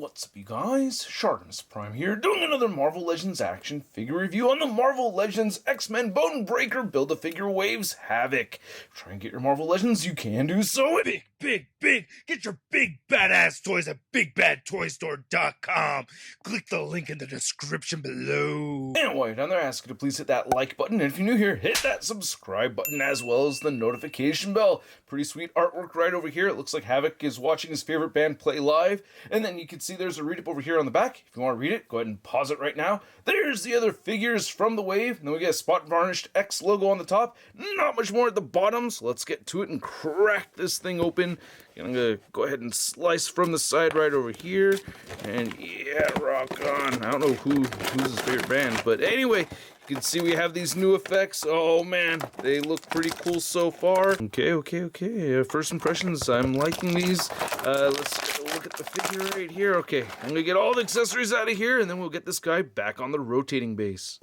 What's up, you guys? ShartimusPrime here, doing another Marvel Legends action figure review on the Marvel Legends X-Men Bonebreaker Build-A-Figure Waves Havok. Try and get your Marvel Legends, you can do so at Big! Get your big badass toys at BigBadToyStore.com. Click the link in the description below. And while you're down there, I ask you to please hit that like button, and if you're new here, hit that subscribe button as well as the notification bell. Pretty sweet artwork right over here. It looks like Havok is watching his favorite band play live, and then you can see there's a read-up over here on the back. If you want to read it, go ahead and pause it right now. There's the other figures from the wave, and then we get a spot-varnished X logo on the top. Not much more at the bottom, so let's get to it and crack this thing open. And I'm going to go ahead and slice from the side right over here. And yeah, rock on. I don't know who's his favorite band, but anyway, you can see we have these new effects. Oh man, they look pretty cool so far. Okay. First impressions, I'm liking these. Let's get a look at the figure right here. Okay, I'm going to get all the accessories out of here, and then we'll get this guy back on the rotating base.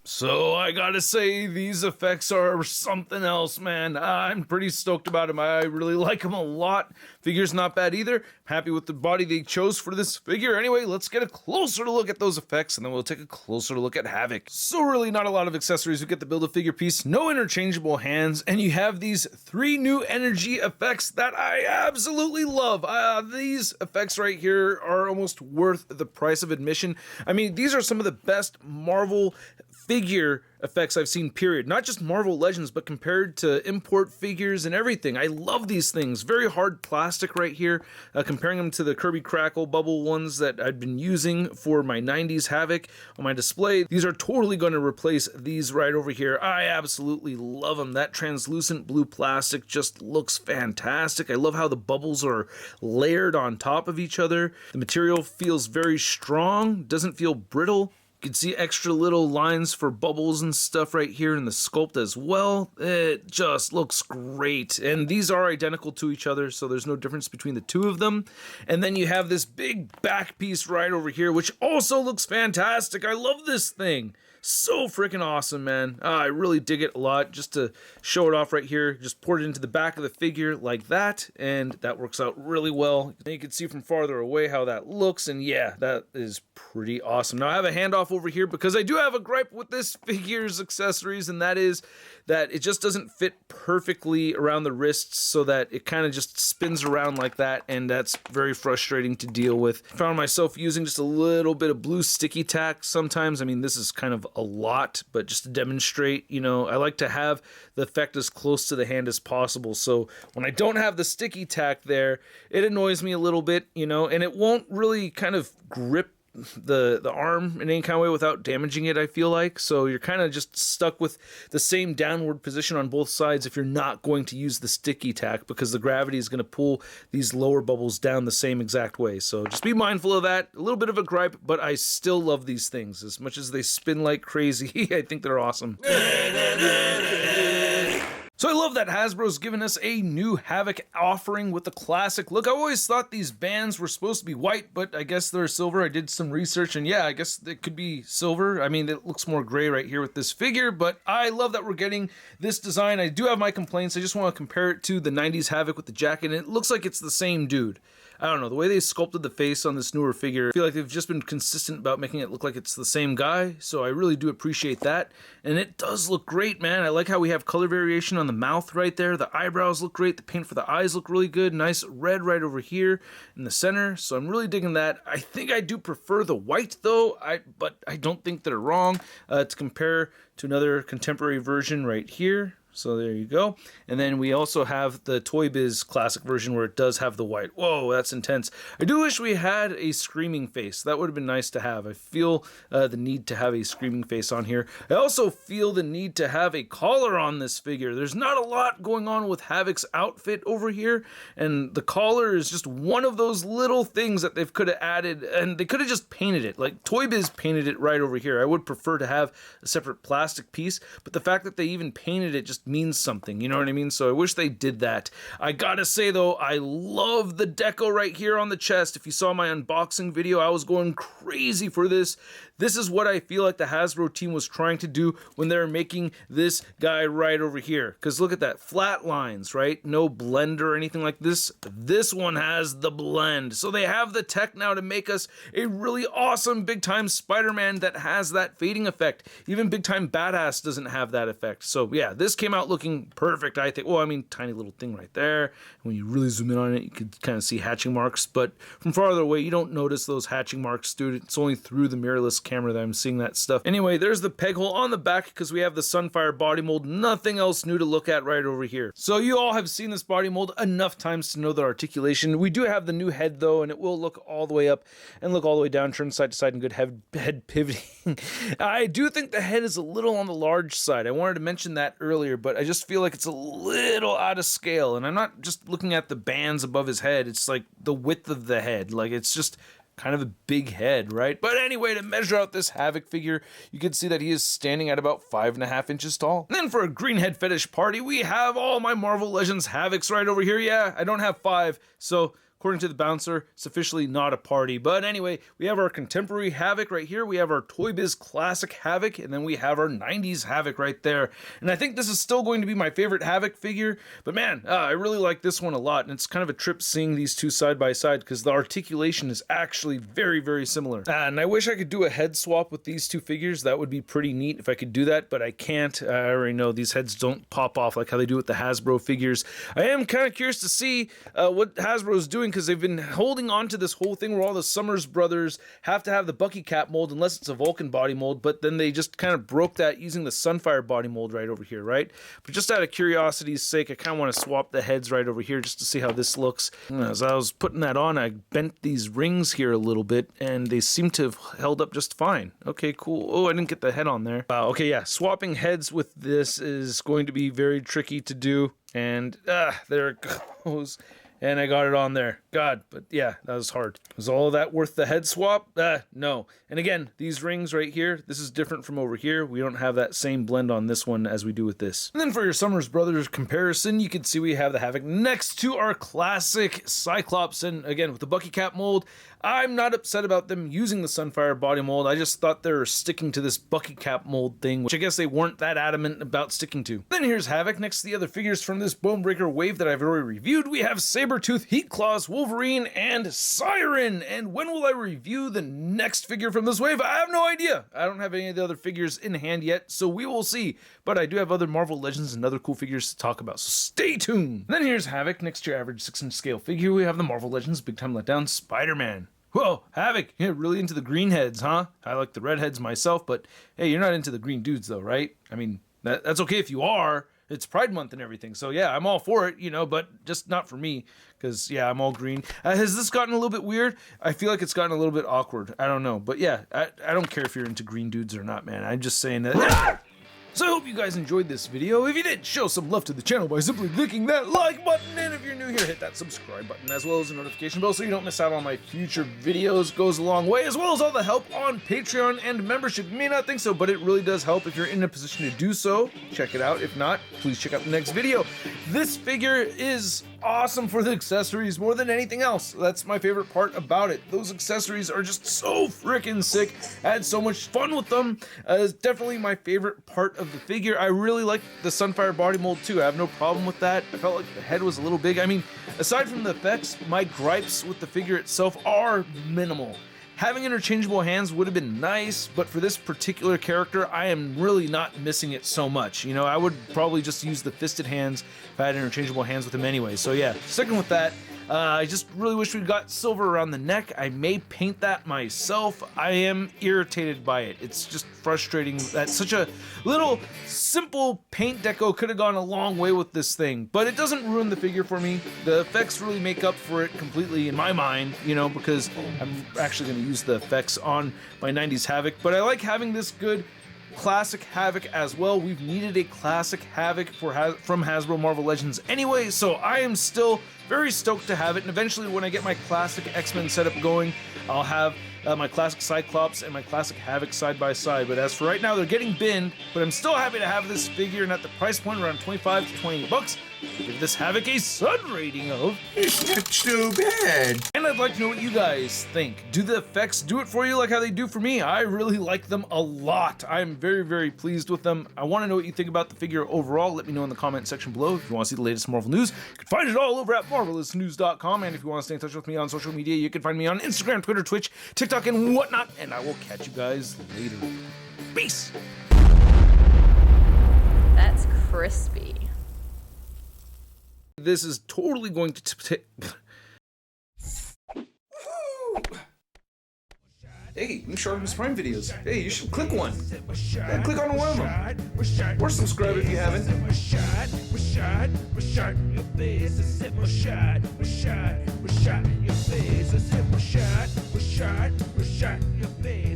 So I gotta say, these effects are something else, man. I'm pretty stoked about them. I really like them a lot. Figure's not bad either. Happy with the body they chose for this figure. Anyway, let's get a closer look at those effects, and then we'll take a closer look at Havok. So really not a lot of accessories. We get the Build-A-Figure piece, no interchangeable hands, and you have these 3 new energy effects that I absolutely love. These effects right here are almost worth the price of admission. I mean, these are some of the best Marvel figure effects I've seen, period. Not just Marvel Legends, but compared to import figures and everything. I love these things. Very hard plastic right here. Comparing them to the Kirby Crackle bubble ones that I've been using for my 90s Havok on my display. These are totally going to replace these right over here. I absolutely love them. That translucent blue plastic just looks fantastic. I love how the bubbles are layered on top of each other. The material feels very strong, doesn't feel brittle. You can see extra little lines for bubbles and stuff right here in the sculpt as well. It just looks great. And these are identical to each other, so there's no difference between the two of them. And then you have this big back piece right over here, which also looks fantastic. I love this thing. So freaking awesome, man. I really dig it a lot. Just to show it off right here, just pour it into the back of the figure like that, and that works out really well. Then you can see from farther away how that looks, and yeah, that is pretty awesome. Now I have a handoff over here because I do have a gripe with this figure's accessories, and that is that it just doesn't fit perfectly around the wrists, so that it kind of just spins around like that, and that's very frustrating to deal with. I found myself using just a little bit of blue sticky tack sometimes. I mean, this is kind of a lot, but just to demonstrate, you know, I like to have the effect as close to the hand as possible. So when I don't have the sticky tack there, it annoys me a little bit, you know, and it won't really kind of grip the arm in any kind of way without damaging it, I feel like. So you're kind of just stuck with the same downward position on both sides if you're not going to use the sticky tack, because the gravity is going to pull these lower bubbles down the same exact way. So just be mindful of that. A little bit of a gripe, but I still love these things. As much as they spin like crazy, I think they're awesome. So I love that Hasbro's given us a new Havok offering with the classic look. I always thought these bands were supposed to be white, but I guess they're silver. I did some research, and yeah, I guess it could be silver. I mean, it looks more gray right here with this figure, but I love that we're getting this design. I do have my complaints. I just want to compare it to the 90s Havok with the jacket, and it looks like it's the same dude. I don't know, the way they sculpted the face on this newer figure, I feel like they've just been consistent about making it look like it's the same guy, so I really do appreciate that. And it does look great, man. I like how we have color variation on the mouth right there. The eyebrows look great. The paint for the eyes look really good. Nice red right over here in the center, so I'm really digging that. I think I do prefer the white, though, but I don't think they're wrong to compare to another contemporary version right here. So there you go. And then we also have the Toy Biz classic version where it does have the white. Whoa, that's intense. I do wish we had a screaming face. That would have been nice to have. I feel the need to have a screaming face on here. I also feel the need to have a collar on this figure. There's not a lot going on with Havok's outfit over here, and the collar is just one of those little things that they could have added, and they could have just painted it. Like Toy Biz painted it right over here. I would prefer to have a separate plastic piece, but the fact that they even painted it just just means something, you know what I mean? So I wish they did that. I gotta say though, I love the deco right here on the chest. If you saw my unboxing video, I was going crazy for this. This is what I feel like the Hasbro team was trying to do when they were making this guy right over here. Because look at that, flat lines, right? No blend or anything like this. This one has the blend. So they have the tech now to make us a really awesome big time Spider-Man that has that fading effect. Even big time Badass doesn't have that effect. So yeah, this came out looking perfect, I think. Well, I mean, tiny little thing right there. When you really zoom in on it, you could kind of see hatching marks. But from farther away, you don't notice those hatching marks, dude. It's only through the mirrorless camera that I'm seeing that stuff. Anyway, there's the peg hole on the back because we have the Sunfire body mold. Nothing else new to look at right over here. So you all have seen this body mold enough times to know the articulation. We do have the new head though, and it will look all the way up and look all the way down, turn side to side in good head pivoting. I do think the head is a little on the large side. I wanted to mention that earlier, but I just feel like it's a little out of scale. And I'm not just looking at the bands above his head. It's like the width of the head. Like it's just kind of a big head, right? But anyway, to measure out this Havok figure, you can see that he is standing at about 5.5 inches tall. And then for a green head fetish party, we have all my Marvel Legends Havocs right over here. Yeah, I don't have 5, so according to the bouncer, it's officially not a party. But anyway, we have our contemporary Havok right here. We have our Toy Biz Classic Havok, and then we have our 90s Havok right there. And I think this is still going to be my favorite Havok figure. But man, I really like this one a lot. And it's kind of a trip seeing these two side by side because the articulation is actually very, very similar. And I wish I could do a head swap with these two figures. That would be pretty neat if I could do that, but I can't. I already know these heads don't pop off like how they do with the Hasbro figures. I am kind of curious to see what Hasbro is doing, because they've been holding on to this whole thing where all the Summers brothers have to have the Bucky Cap mold unless it's a Vulcan body mold, but then they just kind of broke that using the Sunfire body mold right over here, right? But just out of curiosity's sake, I kind of want to swap the heads right over here just to see how this looks. As I was putting that on, I bent these rings here a little bit, and they seem to have held up just fine. Okay, cool. Oh, I didn't get the head on there. Okay, yeah, swapping heads with this is going to be very tricky to do, and there it goes. And I got it on there. God, but yeah, that was hard. Was all of that worth the head swap? No. And again, these rings right here, this is different from over here. We don't have that same blend on this one as we do with this. And then for your Summers Brothers comparison, you can see we have the Havok next to our classic Cyclops. And again, with the Bucky Cap mold, I'm not upset about them using the Sunfire body mold. I just thought they were sticking to this Bucky Cap mold thing, which I guess they weren't that adamant about sticking to. Then here's Havok next to the other figures from this Bonebreaker wave that I've already reviewed. We have Sabretooth, Heatclaws, Wolverine, and Siren. And when will I review the next figure from this wave? I have no idea. I don't have any of the other figures in hand yet, so we will see. But I do have other Marvel Legends and other cool figures to talk about, so stay tuned. Then here's Havok next to your average 6-inch scale figure. We have the Marvel Legends Big Time Letdown Spider-Man. Whoa, Havok, you're really into the green heads, huh? I like the red heads myself, but hey, you're not into the green dudes though, right? I mean, that's okay if you are. It's Pride Month and everything, so yeah, I'm all for it, you know, but just not for me, because yeah, I'm all green. Has this gotten a little bit weird? I feel like it's gotten a little bit awkward. I don't know, but yeah, I don't care if you're into green dudes or not, man. I'm just saying that. So I hope you guys enjoyed this video. If you did, show some love to the channel by simply clicking that like button, and if you're new here, hit that subscribe button as well as the notification bell so you don't miss out on my future videos. Goes a long way, as well as all the help on Patreon and membership. You may not think so, but it really does help if you're in a position to do so. Check it out. If not, please check out the next video. This figure is awesome for the accessories more than anything else. That's my favorite part about it. Those accessories are just so freaking sick. I had so much fun with them. It's definitely my favorite part of the figure. I really like the Sunfire body mold too. I have no problem with that. I felt like the head was a little big. I mean, aside from the effects, my gripes with the figure itself are minimal. Having interchangeable hands would have been nice, but for this particular character, I am really not missing it so much. You know, I would probably just use the fisted hands if I had interchangeable hands with him anyway. So yeah, sticking with that. I just really wish we got silver around the neck. I may paint that myself. I am irritated by it. It's just frustrating that such a little simple paint deco could have gone a long way with this thing, but it doesn't ruin the figure for me. The effects really make up for it completely in my mind, you know, because I'm actually going to use the effects on my 90s Havok, but I like having this good classic Havok as well. We've needed a classic Havok from Hasbro Marvel Legends anyway, so I am still very stoked to have it, and eventually when I get my classic X-Men setup going, I'll have my classic Cyclops and my classic Havok side by side. But as for right now, they're getting binned, but I'm still happy to have this figure, and at the price point around 25 to 28 bucks, give this Havok a Sun rating of... It's not too bad. And I'd like to know what you guys think. Do the effects do it for you like how they do for me? I really like them a lot. I'm very, very pleased with them. I want to know what you think about the figure overall. Let me know in the comment section below. If you want to see the latest Marvel news, you can find it all over at marvelousnews.com. And if you want to stay in touch with me on social media, you can find me on Instagram, Twitter, Twitch, TikTok, and whatnot. And I will catch you guys later. Peace. That's crispy. This is totally going to Hey, new ShartimusPrime videos. Hey, you should click one. Yeah, click on one of them. Or subscribe if you haven't. Your face.